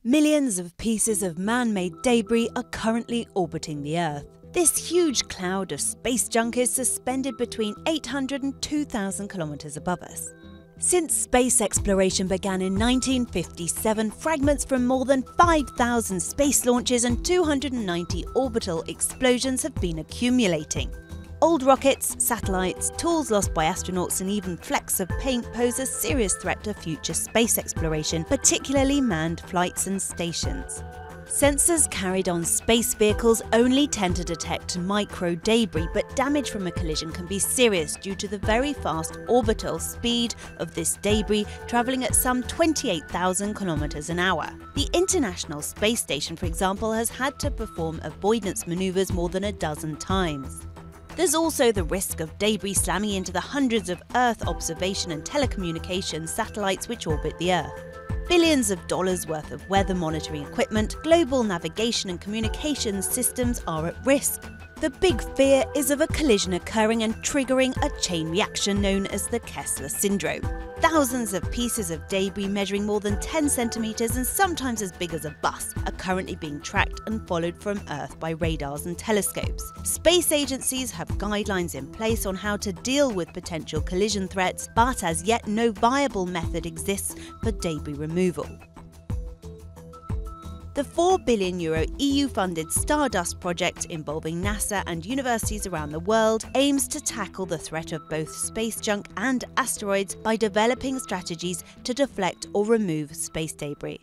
Millions of pieces of man-made debris are currently orbiting the Earth. This huge cloud of space junk is suspended between 800 and 2,000 kilometers above us. Since space exploration began in 1957, fragments from more than 5,000 space launches and 290 orbital explosions have been accumulating. Old rockets, satellites, tools lost by astronauts and even flecks of paint pose a serious threat to future space exploration, particularly manned flights and stations. Sensors carried on space vehicles only tend to detect micro debris, but damage from a collision can be serious due to the very fast orbital speed of this debris, travelling at some 28,000 kilometers an hour. The International Space Station, for example, has had to perform avoidance maneuvers more than a dozen times. There's also the risk of debris slamming into the hundreds of Earth observation and telecommunications satellites which orbit the Earth. Billions of dollars worth of weather monitoring equipment, global navigation and communications systems are at risk. The big fear is of a collision occurring and triggering a chain reaction known as the Kessler syndrome. Thousands of pieces of debris measuring more than 10 centimeters and sometimes as big as a bus are currently being tracked and followed from Earth by radars and telescopes. Space agencies have guidelines in place on how to deal with potential collision threats, but as yet no viable method exists for debris removal. The €4 billion EU-funded Stardust project involving NASA and universities around the world aims to tackle the threat of both space junk and asteroids by developing strategies to deflect or remove space debris.